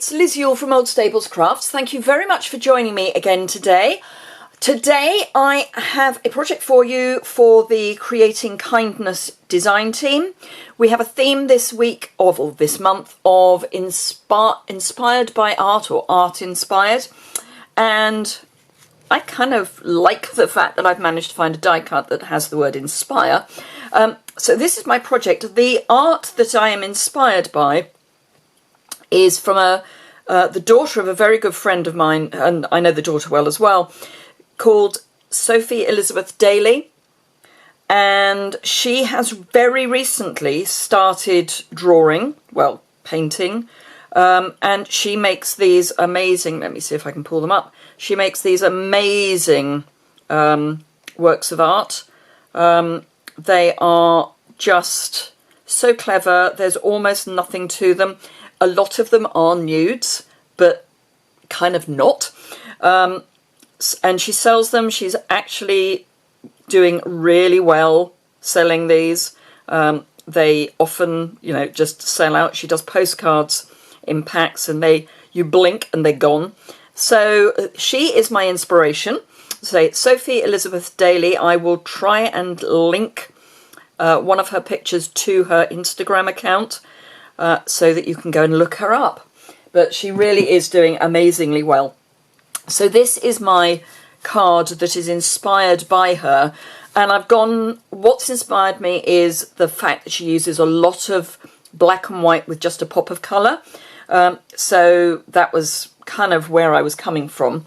it's Liz Yuille from Old Stables Crafts. Thank you very much for joining me again today. Today I have a project for you for the Creating Kindness design team. We have a theme this week or this month of inspired by art or art inspired, and I kind of like the fact that I've managed to find a die cut that has the word inspire. So this is my project. The art that I am inspired by is from the daughter of a very good friend of mine, and I know the daughter well as well, called Sophie Elizabeth Daly. And she has very recently started drawing, well, painting, and she makes these amazing, let me see if I can pull them up, she makes these amazing works of art. They are just so clever, there's almost nothing to them. A lot of them are nudes, but kind of not. And she sells them. She's actually doing really well selling these. They often, you know, just sell out. She does postcards in packs and you blink and they're gone. So she is my inspiration. So Sophie Elizabeth Daly, I will try and link one of her pictures to her Instagram account so that you can go and look her up. But she really is doing amazingly well. So this is my card that is inspired by her, and what's inspired me is the fact that she uses a lot of black and white with just a pop of colour. So that was kind of where I was coming from.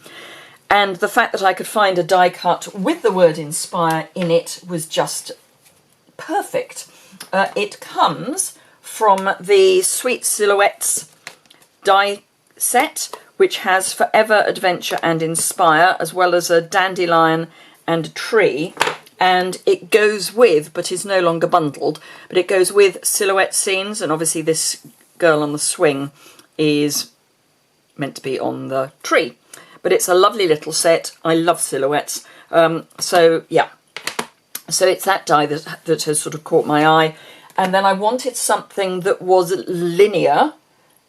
And the fact that I could find a die cut with the word inspire in it was just perfect. It comes from the Sweet Silhouettes die set, which has Forever, Adventure and Inspire, as well as a dandelion and a tree. And it goes with, but is no longer bundled, but it goes with silhouette scenes. And obviously this girl on the swing is meant to be on the tree. But it's a lovely little set. I love silhouettes. So yeah, so it's that die that has sort of caught my eye. And then I wanted something that was linear,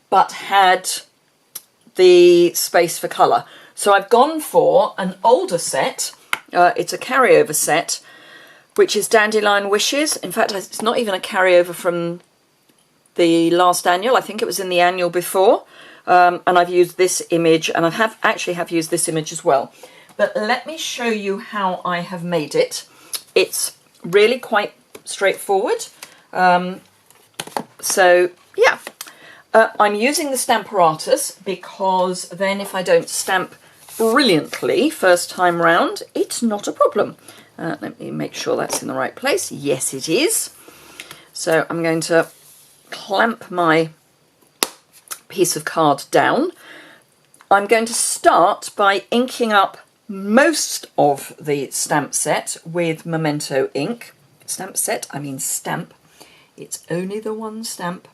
but had the space for colour. So I've gone for an older set. It's a carryover set, which is Dandelion Wishes. In fact, it's not even a carryover from the last annual. I think it was in the annual before. And I've used this image, and I have used this image as well. But let me show you how I have made it. It's really quite straightforward. So yeah, I'm using the Stamparatus because then if I don't stamp brilliantly first time round, it's not a problem. Let me make sure that's in the right place. Yes, it is. So I'm going to clamp my piece of card down. I'm going to start by inking up most of the stamp set with Memento ink. Stamp set, I mean stamp. It's only the one stamp.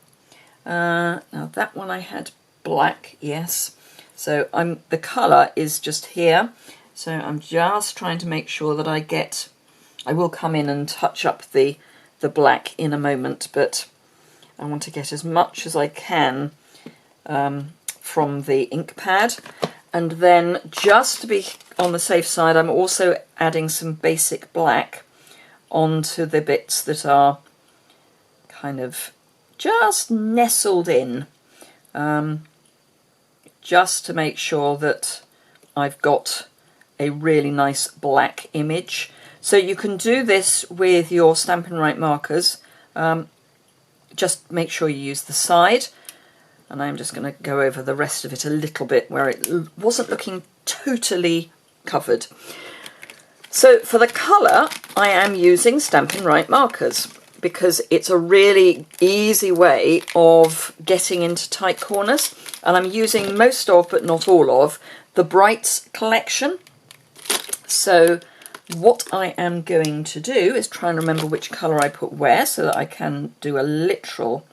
Now that one I had black, yes. So the colour is just here. So I'm just trying to make sure that I will come in and touch up the black in a moment, but I want to get as much as I can from the ink pad. And then just to be on the safe side, I'm also adding some basic black onto the bits that are kind of just nestled in, just to make sure that I've got a really nice black image. So you can do this with your Stampin' Right markers. Just make sure you use the side, and I'm just going to go over the rest of it a little bit where it wasn't looking totally covered. So for the colour, I am using Stampin' Right markers because it's a really easy way of getting into tight corners. And I'm using most of, but not all of, the Brights collection. So what I am going to do is try and remember which colour I put where so that I can do a literal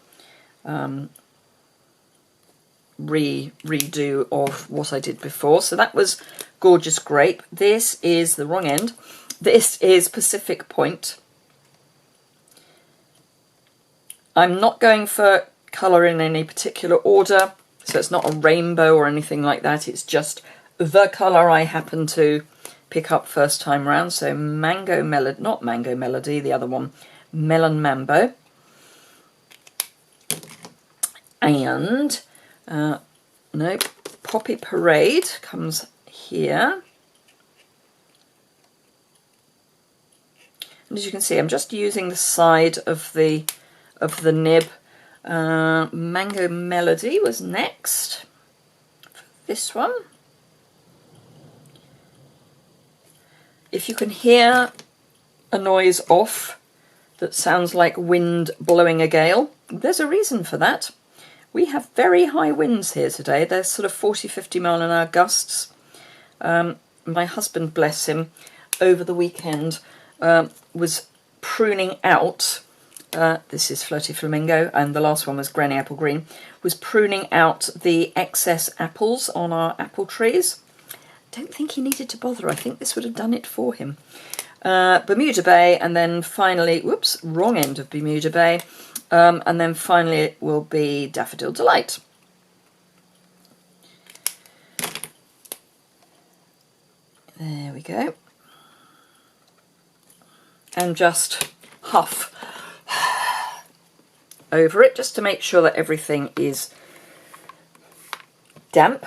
redo of what I did before. So that was Gorgeous Grape. This is the wrong end. This is Pacific Point. I'm not going for colour in any particular order. So it's not a rainbow or anything like that. It's just the colour I happen to pick up first time round. So Mango Melody, not Mango Melody, the other one, Melon Mambo. And, no, Poppy Parade comes here. And as you can see, I'm just using the side of the nib. Mango Melody was next for this one. If you can hear a noise off that sounds like wind blowing a gale, there's a reason for that. We have very high winds here today. They're sort of 40-50 mile an hour gusts. My husband, bless him, over the weekend was pruning out, this is Flirty Flamingo, and the last one was Granny Apple Green, was pruning out the excess apples on our apple trees. Don't think he needed to bother. I think this would have done it for him. Bermuda Bay, and then finally, whoops, wrong end of Bermuda Bay, and then finally it will be Daffodil Delight. There we go. And just huff over it just to make sure that everything is damp.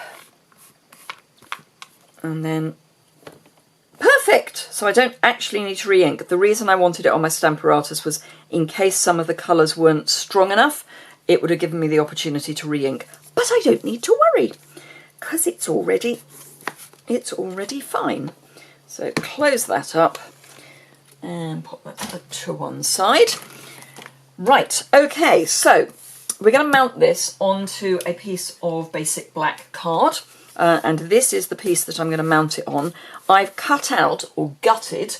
And then perfect! So I don't actually need to re-ink. The reason I wanted it on my Stamparatus was in case some of the colours weren't strong enough, it would have given me the opportunity to re-ink. But I don't need to worry, because it's already fine. So close that up and pop that to one side. Right, okay, so we're going to mount this onto a piece of basic black card. And this is the piece that I'm going to mount it on. I've cut out or gutted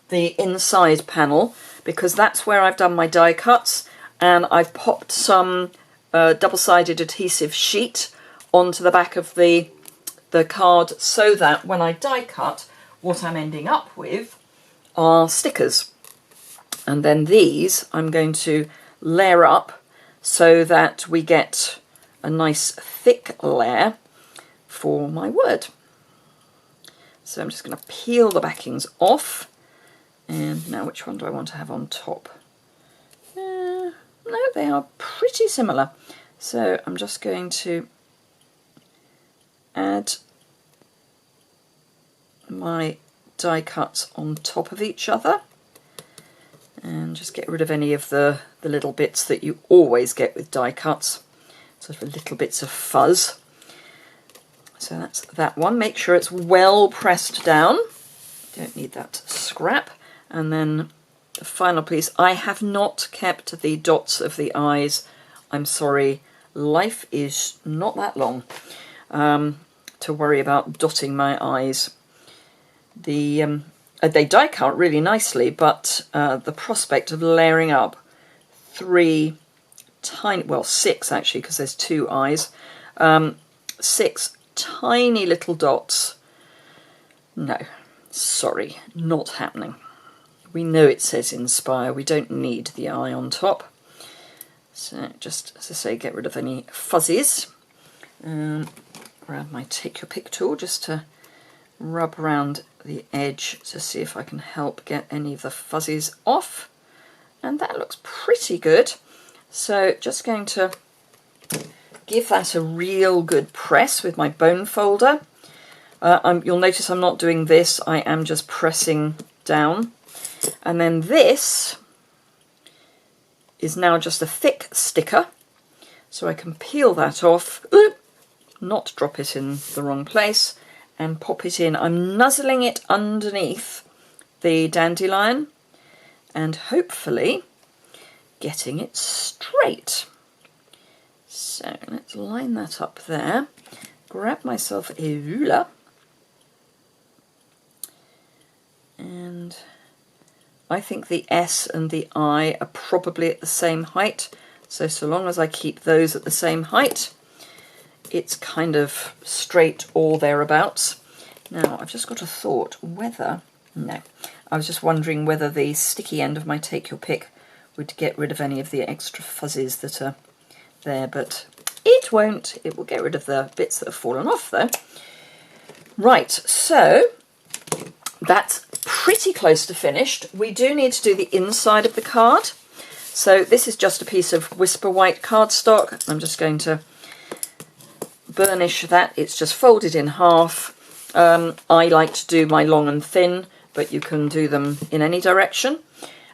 the inside panel because that's where I've done my die cuts, and I've popped some double-sided adhesive sheet onto the back of the card so that when I die cut, what I'm ending up with are stickers. And then these I'm going to layer up so that we get a nice thick layer for my word. So I'm just going to peel the backings off, and now which one do I want to have on top? No, they are pretty similar. So I'm just going to add my die cuts on top of each other and just get rid of any of the little bits that you always get with die cuts, sort of little bits of fuzz. So that's that one. Make sure it's well pressed down. Don't need that scrap. And then the final piece. I have not kept the dots of the eyes. I'm sorry. Life is not that long to worry about dotting my eyes. They die cut really nicely, but the prospect of layering up six actually, because there's two eyes, 6 tiny little dots. No, sorry, not happening. We know it says inspire, we don't need the eye on top. So just, as I say, get rid of any fuzzies. Grab my Take Your Pick tool just to rub around the edge to see if I can help get any of the fuzzies off. And that looks pretty good. So just going to give that a real good press with my bone folder. You'll notice I'm not doing this, I am just pressing down. And then this is now just a thick sticker, so I can peel that off, not drop it in the wrong place, and pop it in. I'm nuzzling it underneath the dandelion and hopefully getting it straight. So let's line that up there, grab myself a ruler, and I think the S and the I are probably at the same height, so long as I keep those at the same height, it's kind of straight or thereabouts. Now I've just got a thought whether, no, I was just wondering whether the sticky end of my Take Your Pick would get rid of any of the extra fuzzies that are there, but It won't. It will get rid of the bits that have fallen off though. Right, so that's pretty close to finished. We do need to do the inside of the card. So this is just a piece of Whisper White cardstock. I'm just going to burnish that. It's just folded in half. I like to do my long and thin, but you can do them in any direction.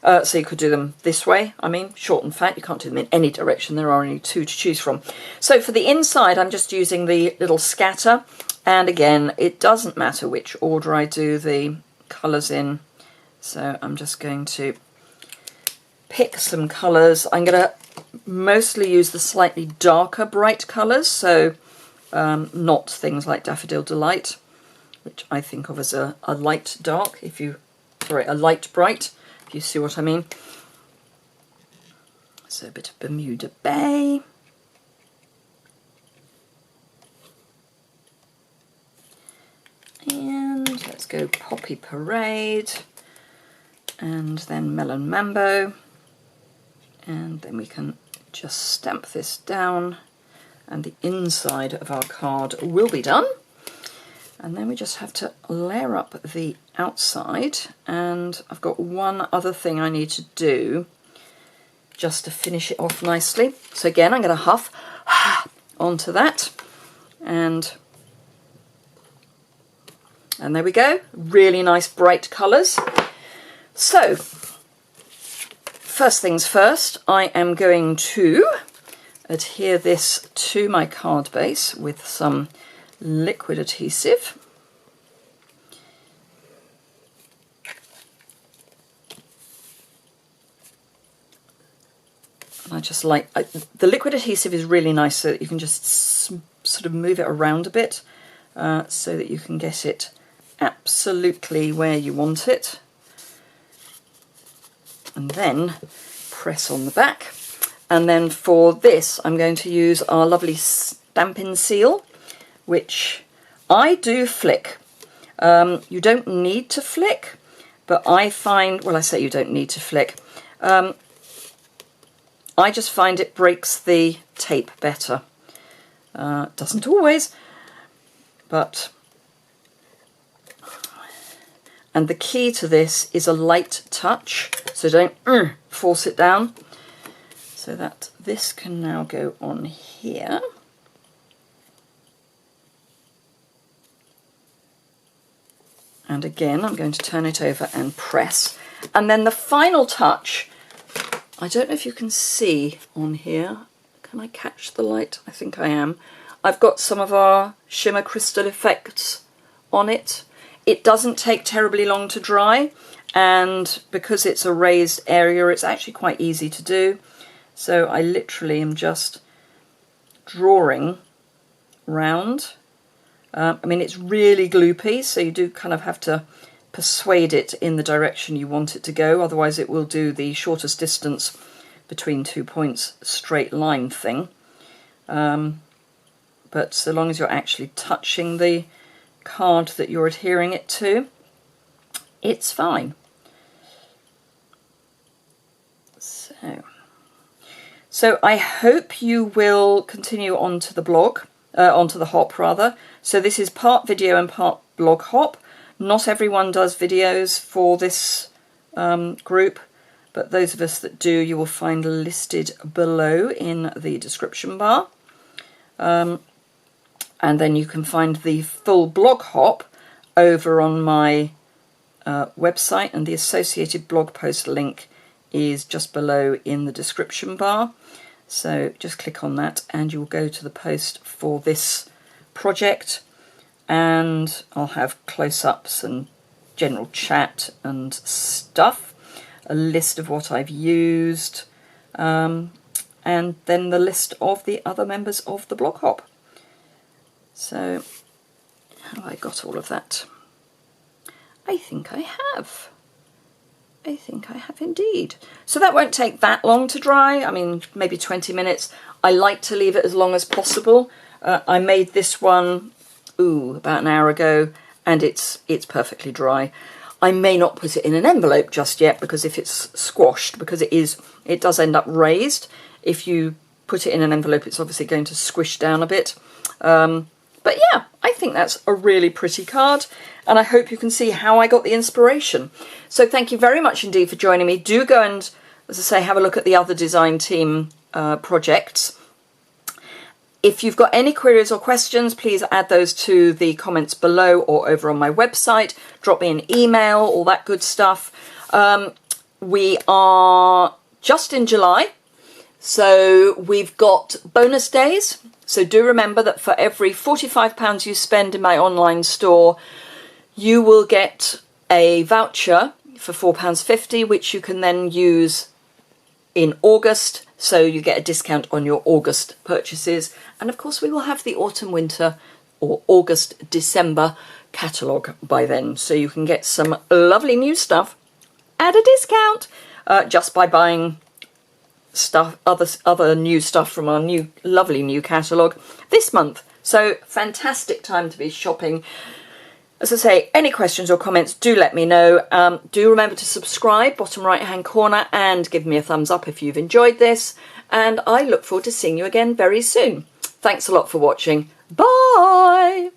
So you could do them this way, I mean, short and fat. You can't do them in any direction. There are only two to choose from. So for the inside, I'm just using the little scatter. And again, it doesn't matter which order I do the colours in. So I'm just going to pick some colours. I'm going to mostly use the slightly darker bright colours. So not things like Daffodil Delight, which I think of as a light dark, a light bright, if you see what I mean. So a bit of Bermuda Bay. And let's go Poppy Parade. And then Melon Mambo. And then we can just stamp this down. And the inside of our card will be done. And then we just have to layer up the outside, and I've got one other thing I need to do just to finish it off nicely. So again, I'm going to huff onto that, and there we go. Really nice bright colours. So first things first, I am going to adhere this to my card base with some liquid adhesive. I just like, the liquid adhesive is really nice so that you can just sort of move it around a bit so that you can get it absolutely where you want it. And then press on the back. And then for this, I'm going to use our lovely Stampin' Seal, which I do flick. You don't need to flick, but I find, well, I say you don't need to flick. I just find it breaks the tape better. Doesn't always, but... And the key to this is a light touch, so don't force it down. So that this can now go on here. And again, I'm going to turn it over and press. And then the final touch, I don't know if you can see on here. Can I catch the light? I think I am. I've got some of our shimmer crystal effects on it. It doesn't take terribly long to dry, and because it's a raised area, it's actually quite easy to do. So I literally am just drawing round. I mean, it's really gloopy, so you do kind of have to persuade it in the direction you want it to go, otherwise it will do the shortest distance between 2 points straight line thing. But so long as you're actually touching the card that you're adhering it to, it's fine. So I hope you will continue onto the blog, onto the hop rather. So this is part video and part blog hop. Not everyone does videos for this group, but those of us that do, you will find listed below in the description bar. And then you can find the full blog hop over on my website, and the associated blog post link is just below in the description bar. So just click on that and you'll go to the post for this project, and I'll have close-ups and general chat and stuff, a list of what I've used, and then the list of the other members of the blog hop. So have I got all of that? I think I have. I think I have indeed. So that won't take that long to dry. I mean, maybe 20 minutes. I like to leave it as long as possible. I made this one, about an hour ago, and it's perfectly dry. I may not put it in an envelope just yet, because if it's squashed, because it does end up raised. If you put it in an envelope, it's obviously going to squish down a bit. But yeah, I think that's a really pretty card, and I hope you can see how I got the inspiration. So thank you very much indeed for joining me. Do go and, as I say, have a look at the other design team projects. If you've got any queries or questions, please add those to the comments below or over on my website. Drop me an email, all that good stuff. We are just in July, so we've got bonus days. So do remember that for every £45 you spend in my online store, you will get a voucher for £4.50, which you can then use in August. So you get a discount on your August purchases. And of course we will have the autumn, winter or August, December catalogue by then. So you can get some lovely new stuff at a discount just by buying stuff, other new stuff from our lovely new catalogue this month. So fantastic time to be shopping. As I say, any questions or comments, do let me know. Do remember to subscribe, bottom right hand corner, and give me a thumbs up if you've enjoyed this. And I look forward to seeing you again very soon. Thanks a lot for watching. Bye!